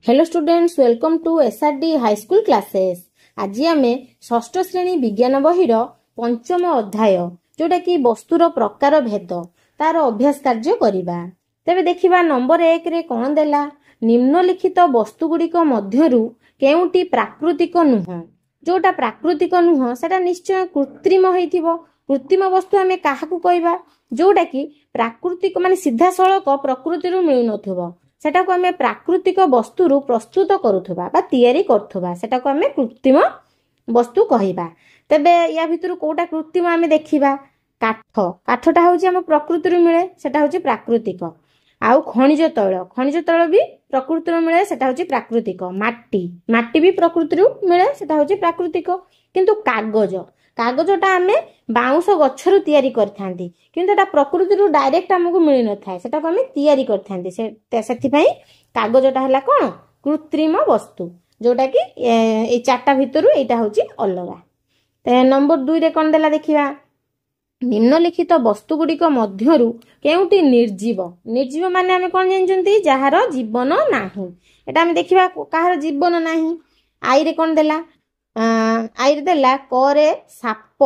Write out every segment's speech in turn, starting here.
Hello students, welcome to SRD high school classes. आज आम षष्ठ श्रेणी विज्ञान बहिर पंचम अध्याय जोटा कि वस्तुर प्रकार भेद तार अभ्यास कार्य करिबा। तेबे देखिबा नंबर 1 रे कोन देला, निम्नलिखित वस्तुगुड़िक मध्यरु केउटी प्राकृतिक नुह। जोटा प्राकृतिक नुह सेटा निश्चय कृत्रिम होइथिबो। कृत्रिम वस्तु आमे काहाकू कहबा, जोटा कि प्राकृतिक माने सीधा सड़क प्रकृति मिलु नथुबो, सेटा को हमें प्राकृतिक वस्तु प्रस्तुत करुथुबा बा तैयारी करथुबा, सेटा को हमें कृत्रिम वस्तु कहिबा। तबे या भितरु कोटा कृत्रिम आमे देखिबा, काठ। काठटा होउची हम प्रकृति मिले, सेटा होउची प्राकृतिक। आउ खनिज तैल भी प्रकृति मिले, सेटा होउची प्राकृतिक। माटी भी प्रकृति मिले, सेटा होउची प्राकृतिक। किंतु कागजटा आमे बाउंस गछरु तैयारी करथांती, किंतु एटा प्रकृति डायरेक्ट हमकु मिलि न थाए, सेटा को आमे तैयारी करथांती। सेति पई कागजटा हला कोन कृत्रिम वस्तु, जोटा कि ए चारटा भितरु एटा होउची अलगा। ते नंबर 2 रे कोन देला देखिबा, निम्नलिखित वस्तु गुड़िक मध्यरु केउटी निर्जीव माने आमे कोन जानचंती, जहार जीवन नाही। एटा आमे देखिबा काहार जीवन नाही। आई रे कोन देला, आई रे देला करे साप,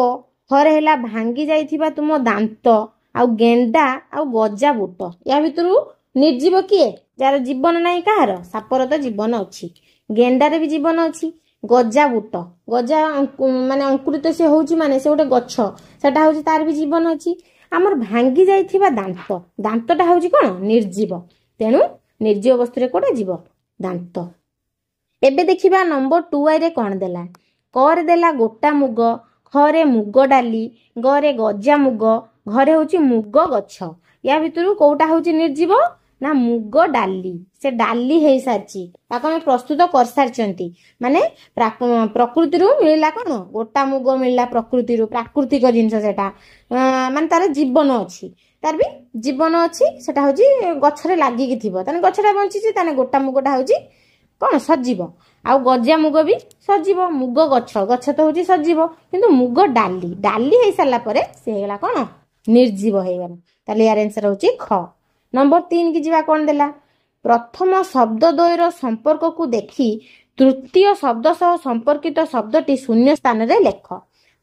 थरे हेला भांगी जाइथिबा तुम दांत, आउ गेंडा आउ गजा बूट। या भितरु निर्जीव किए, जार जीवन नाही काहार? सापर तो जीवन अछि, गेंडारे भी जीवन अछि। गजा बूट, गजा माने अंकुरित से होउची माने से गोटे गछ, सेटा होउची तार भी जीवन अछि। हमर भांगी जाइथिबा दांतटा होउची कोन निर्जीव। तेनु निर्जीव वस्तु रे कोटा जीव दांत। एबे देखिबा नंबर 2 रे कोन देला, कर देला गोटा मुग, खरे मुग डाली, गरे गजा मुग, घरे होउची मुग गछ। या भितरु कोटा होउची निर्जीव ना मुग डाली। से डाली हेई सारची, ताको हम प्रस्तुत कर सारचंती। माने प्रकृति मिलला कोन गोटा मुग मिलला प्रकृति प्राकृतिक जिंस, सेटा माने तार जीवन अछि, तार भी जीवन अछि। सेटा होउची गछरे लागि कि थिबो, तने गछटा बंचिची, तने गोटा मुगटा होउची कोन सजीव। आउ गजा मुग भी सजीव। मुग गछ तो होउची सजीव, किंतु मुग डाली हेई सारला परे से हेला कोन निर्जीव हेगला। ताले यार आंसर होउची ख। नंबर 3 की जीवा कोन देला, प्रथम शब्द द्वयर संपर्क को देखी तृतीय शब्द सह संपर्कित शब्दटी शून्य स्थान रे लेख।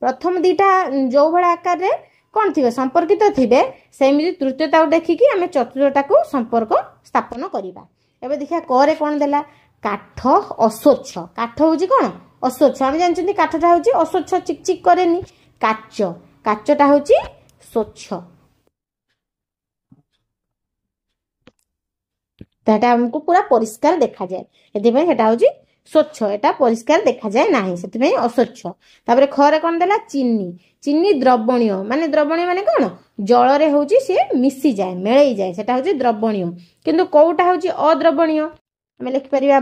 प्रथम दीटा जो भला आकार रे कोन थिबे संपर्कित थिबे, सेमिति तृतीयता देखि कि हमें चतुर्थता को संपर्क स्थापन करिबा। एबे देखिया करे कोन देला, काठ अस्वच्छ। काठ होउची कोन अस्वच्छ, हम जानचंती काठटा होउची अस्वच्छ, चिकचिक करेनी। काचटा होउची स्वच्छ, ताटा हमको पूरा परिष्कार देखा जाए, एथि पई सेटा होउची स्वच्छ। एटा परिष्कार देखा जाए नाही, सेति पई अस्वच्छ। तापरे खरे कोन देला, चीनी द्रवणीय माने कोन जल रे होउची से मिसी जाए, मेळई जाए, सेटा होउची द्रवणीय। किंतु कोउटा होउची अद्रवणीय, हमें लिखि परिबा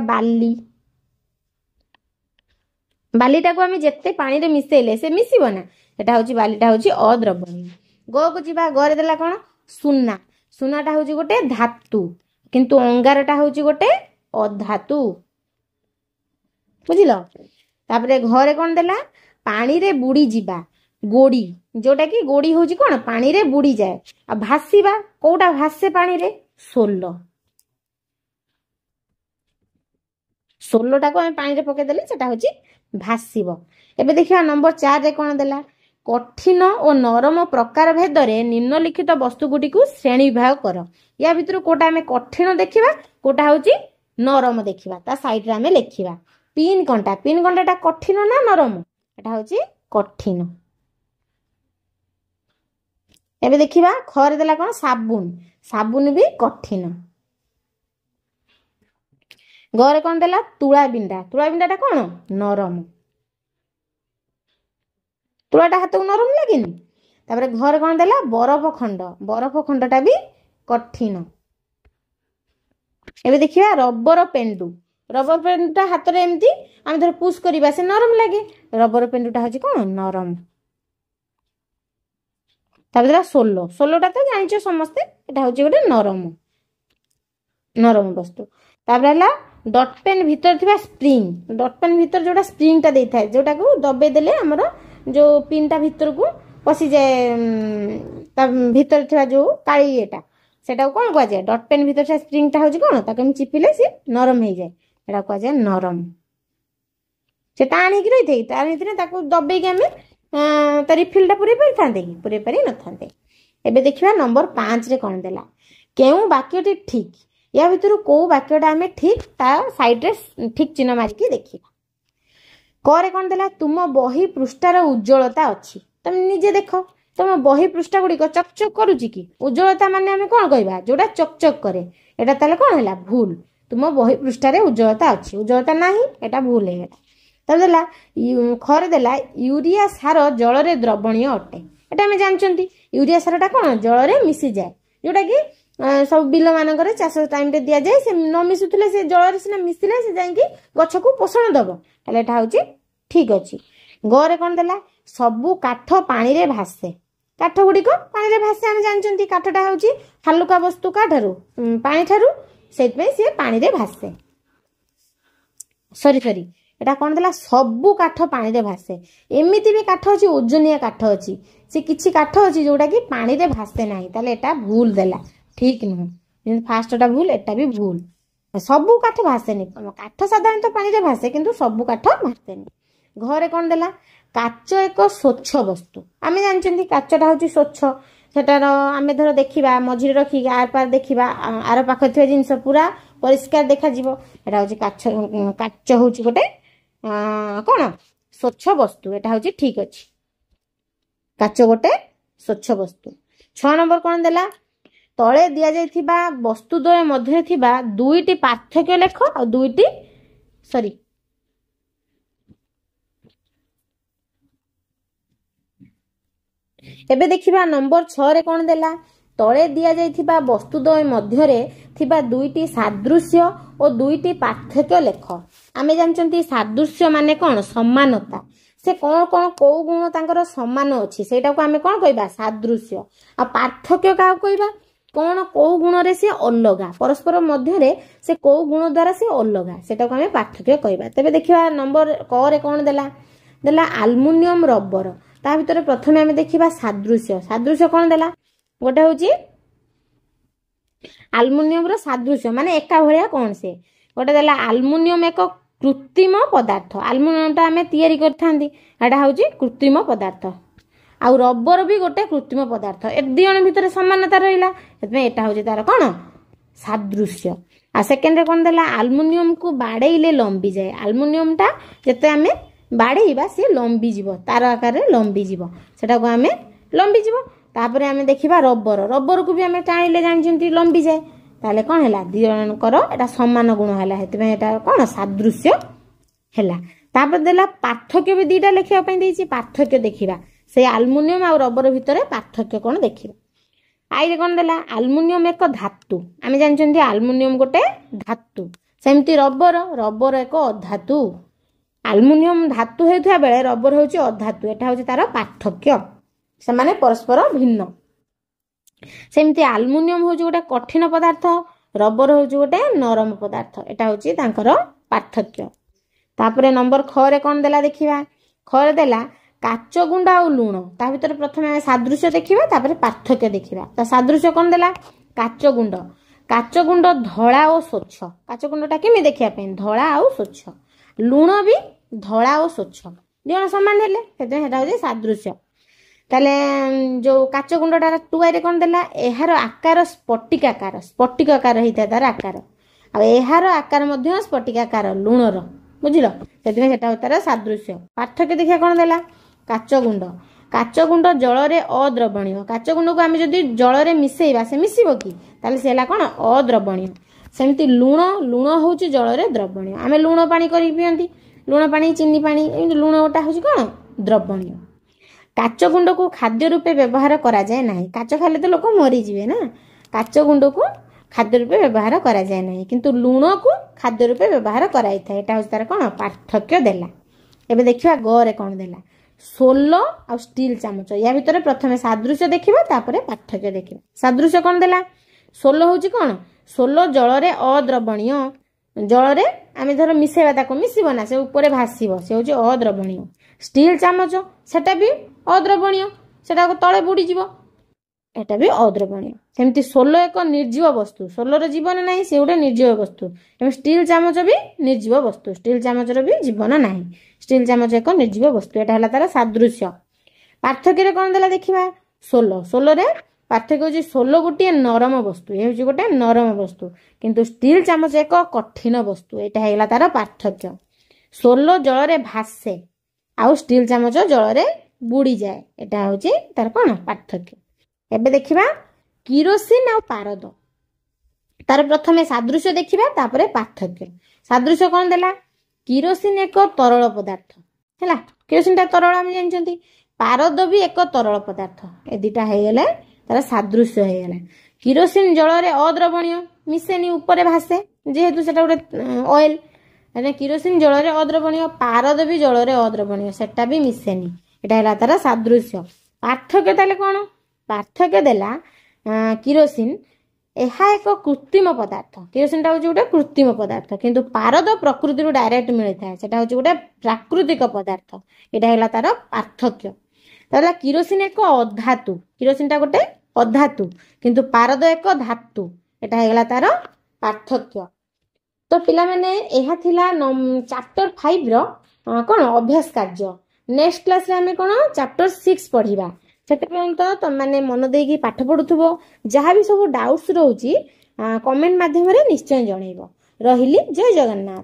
बालीटा को हमें जेते पानी रे मिसेले से मिसिबो ना, सेटा होउची बालीटा होउची अद्रवणीय। गो को जीवा, गरे देला कोन सुनाटा होउची गोटे धातु, किंतु अंगारटा होउची गोटे अधातु, बुझिलो। तापरे घरे कोन देला, पानी रे बुड़ी जीवा गोड़ी, जोटा कि गोड़ी होउची कोन पानी रे बुड़ी जाए। आ भासीबा, कोउटा भासे पानी रे? सोलोटा को हम पानी रे पके देले सेटा होची भासीबो। एबे देखिया नंबर 4 रे कोन देला, कठिन और नरम प्रकार भेद रे निम्नलिखित वस्तु गुडी को श्रेणी विभाग कर। या भितर कोटा हमें कठिन देखिबा, कोटा होची नरम देखिबा। ता साइड रे हमें लिखिबा पिन कंटाटा कठिन ना नरम? एटा होची कठिन। एबे देखिबा खरे देला कोन साबुन भी कठिन। गरे कोन देला, तुळा बिंडाटा कोन नरम। तुळाटा हाथ को नरम लागेनी। तापरे घरे कोन देला, बरफ खंडटा भी कठिन। एबे देखिबा रबर पेंडुटा हाथ रे एमती हम धर पुश करिबा से नरम लागे, रबर पेंडुटा होची कोन नरम। तापरे सोलोटा तो जानिछो समस्ते, एटा होची गोटे नरम वस्तु। तापरे हला डट पेन भीतर थिबा स्प्रिंग, डट पेन भीतर जोटा स्प्रिंगटा देई थाए, जोटा को दबे देले हमरो जो पिनटा भीतर को पसी जाए, ता भीतर थिबा जो काली एटा सेटा कोन कहै जाय, डट पेन भीतर से स्प्रिंगटा होची कोन ताके हम चिपिले से नरम हे जाए। एटा कहुए नरम से टाण हो रही थे तार भर दबेक आम तार रिफिलटा पूरे पारि था कि पूरे पारि न था। एबे देखिबा नंबर 5 रे कौन देला केउ वाक्यटी ठीक या भितर को वाक्यटा आम ठीक ता साइड रे ठीक चिन्ह मारिकी देखिबा। करे कौन देला तुम बही पृष्ठार उज्ज्वलता अच्छी तुम निजे देख तुम बही पृष्ठा गुड़िक चकचक करुच्ची कि उज्ज्वलता माने आम कौन कहबा जोटा चकचक करे एटा ताले कौन हैला भूल तुम बही पृष्ठार उज्ज्वलता अच्छी उज्ज्वलता नाही एटा भूल है। तब देला खरे देला यूरिया सार जल रे द्रवणीय अटे एटा आम जानछंती यूरिया सारटा कौन जल रे मिसी जाए जोटा कि सब बिल मानकर चाष टाइम रे दिया जाए से न मिसुले से जल सीना मिसिले से जाइए गछ को पोषण दब हेल्ला एटा हूँ ठीक अच्छी। गरे कौन देला सबू काठ पानी रे भासे काठ गुड़िक पानी रे भासे आम जानछंती काठटा हूँ हालुका वस्तु काठारू पानी ठारू से पानी रे भासे सरी सरी एटा कौन देला सबू काठ पानी रे भासे एमिति भी काठ अच्छी ओजनिया काठ अच्छी से किछि काठ अच्छी जोटा कि पानी रे भासे नाही ताले एटा भूल देला ठीक नुह फास्टा भूल एटा भी भूल सबू काठ भासेनी काठ साधारणतः पानी रे भासे किंतु सबू काठ भासेनी। घरे कौन देला काच एक स्वच्छ वस्तु आम जानते काचटा हूँ स्वच्छ सेटार आम धर देखा मझे रखिक आर पार देखा आर पाख थी जिनस पूरा परिष्कार देखा एटा हूँ काच काच हूँ गोटे कौन स्वच्छ वस्तु एटा हूँ ठीक अच्छी काच गोटे स्वच्छ वस्तु। 6 नंबर कौन देला तले दिया जाइथिबा वस्तुद्वय मध्य थिबा दुईटी पार्थक्य लेख और दुईटी सॉरी एबे देखिबा नंबर 6 रे कौन देला तले दिया जाइथिबा वस्तुद्वय मध्य रे थिबा दुईटी सादृश्य और दुईटी पार्थक्य लेख। आमे जानचंती सादृश्य माने कौन समानता से कौन कौन कौ गुण तांकर समान अच्छी सेटा को आमे कौन कहबा सादृश्य आ पार्थक्य का कहबा कौन कौ गुण रे से अलगा परस्पर मध्य रे से कौ गुण द्वारा से अलगा सेटा को आमे पार्थक्य कहबा। तबे देखिबा नंबर क रे कौन देला देला एल्युमिनियम रबर ता भितर प्रथमे आमे देखिबा सादृश्य सादृश्य कौन देला गोटे होची एल्युमिनियम रो सादृश्य माने एका भलिया कौन से गोटे देला एल्युमिनियम एक कृत्रिम पदार्थ एल्युमिनियम ता आमे तयारी करथांदी एटा होची कृत्रिम पदार्थ आउ रबर भी गोटे कृत्रिम पदार्थ ए दी जन भितर समानता रहिला एतमे एटा होची तार कोन सादृश्य। आ सेकेंड रे कोन देला एल्युमिनियम को बाडेइले लंबी जाए एल्युमिनियम टा जते आमे बाडेइबा से लंबी जीवो तार आकार रे लंबी जीवो सेटा को आमे लंबी जीवो तापरे आमे देखिबा रबर रबर को भी आमे टाणिले जानछंती लंबी जाए ताले कोन हैला दी जनकर एटा समान गुण हैला हेतमे एटा कोन सादृश्य हैला। तापर देला पार्थक्य भी दीटा लेखिया पई देछि पार्थक्य देखिबा से एल्युमिनियम और रबर भितर पार्थक्य कोन देखिबा। आई रे कोन देला एल्युमिनियम एक धातु आमे जानछंती एल्युमिनियम गोटे धातु सेमती रबर रबर एक अधातु एल्युमिनियम धातु हेथुआ बेले रबर होची अधातु एटा होची तार पार्थक्य से माने परस्पर भिन्न। सेमती एल्युमिनियम होची गोटे कठिन पदार्थ रबर होची गोटे नरम पदार्थ एटा होची तांकर पार्थक्य। तापरे नंबर 6 रे कोन देला देखिबा ख रे देला काच गुंड आ लुण ता भीतर प्रथमे सादृश्य देखिबा तापरे पार्थक्य देखिबा। ता सादृश्य कोन देला काच गुंड धळा और स्वच्छ काच गुंडटा केमि देखिया पे धळा और स्वच्छ लुण भी धळा और स्वच्छ दियन समान हेले सेते हेटा होजे सादृश्य। ताले जो काच गुंडटा टुआई रे कोन देला एहार आकार स्फटिकाकार हेता तार आकार आ एहार आकार मध्ये स्फटिकाकार लुणर बुझिलो सेते हेटा तार सादृश्य। पार्थक्य देखिया कोन देला काच गुंड जल रे अद्रवणीय काच गुंड को आमे जदी जल रे मिसेइबा से मिसिबो कि ताले सेला कोन अद्रवणीय। सेमती लुण होची जल रे द्रवणीय आमे लुण पानी करी पियंती लुण पानी चीनी पानी लुणटा होची कोन द्रवणीय। काच गुंड को खाद्य रूपे व्यवहार करा जाए नाही काच खाले तो लोक मरी जिवे ना काच गुंड को खाद्य रूपे व्यवहार करा जाए नाही किंतु लुण को खाद्य रूपे व्यवहार कराई था एटा होची तार कोन पार्थक्य देला। एबे देखिबा ग रे कोन देला सोलो आ स्टील चामच या भितर प्रथमे सादृश्य देखिबा तापरे पार्थक्य देखिबा। सादृश्य कोन देला सोलो होची कोन सोलो जल रे अद्रवणीय जल रे आमे धर मिसेबा ताको मिसिबो ना से ऊपर भासीबो से होची अद्रवणीय। स्टील चामच सेटा भी अद्रवणीय सेटा को तळे बुडी जीवो एटा भी अद्रवणीय। सेमती सोलो एक निर्जीव वस्तु, सोलोर जीवन नहीं, से गोटे निर्जीव वस्तु। स्टील चामच भी निर्जीव वस्तु, स्टील चामचर भी जीवन नहीं, स्टील चामच एक निर्जीव वस्तु। एटा हला तार सादृश्य। पार्थक्य कौन देला देखिबा, सोलो, सोलो रे पार्थक्य होची सोलो गोटे नरम वस्तु, ये होची गोटे नरम वस्तु, किंतु स्टील चामच एक कठिन वस्तु। एटा हेला तार पार्थक्य। सोलो जल रे भासे आउ स्टील चामच जल रे बुड़ी जाए, एटा होची तार कोन पार्थक्य। एबे देखिबा किरोसिन आ पारद, तार प्रथमे सादृश्य देखिबा तापरे पार्थक्य। सादृश्य कौन देला, किरोसिन एक तरल पदार्थ हैला, किरोसिन ता तरल हम जानछंती, पारद भी एक तरल पदार्थ। ए दिटा हे गेले तार सादृश्य हे गेला। किरोसिन जल रे अद्रवणीय, मिसेनी ऊपर भासे जेहेतु सेटा गोटे ऑयल, अरे किरोसिन जल रे अद्रवणीय, पारद भी जल रे अद्रवणीय, सेटा भी मिसेनी। एटा हैला तार सादृश्य। पार्थक्य ताले कोन, पार्थक्य देला किरोसिन एहा एक कृत्रिम पदार्थ, किरोसिन टा होची गोटे कृत्रिम पदार्थ, किंतु पारद प्रकृति डायरेक्ट मिलता, सेटा होची गोटे प्राकृतिक पदार्थ। एटा हैला तार पार्थक्य। ताला किरोसिन एक अधातु, किरोसिन टा गोटे अधातु, किंतु पारद एक धातु। एटा हैला तार पार्थक्य। तो पिला माने एहा थिला चैप्टर 5 रो कोन अभ्यास कार्य। नेक्स्ट क्लास रे हमें कोन चैप्टर 6 पढिबा। सेते पर्यंत तुम माने मन देकी पाठ पढुथबो, जहाँ भी सब डाउट्स रहउची कमेंट माध्यम रे निश्चय जणैबो। रहिली, जय जगन्नाथ।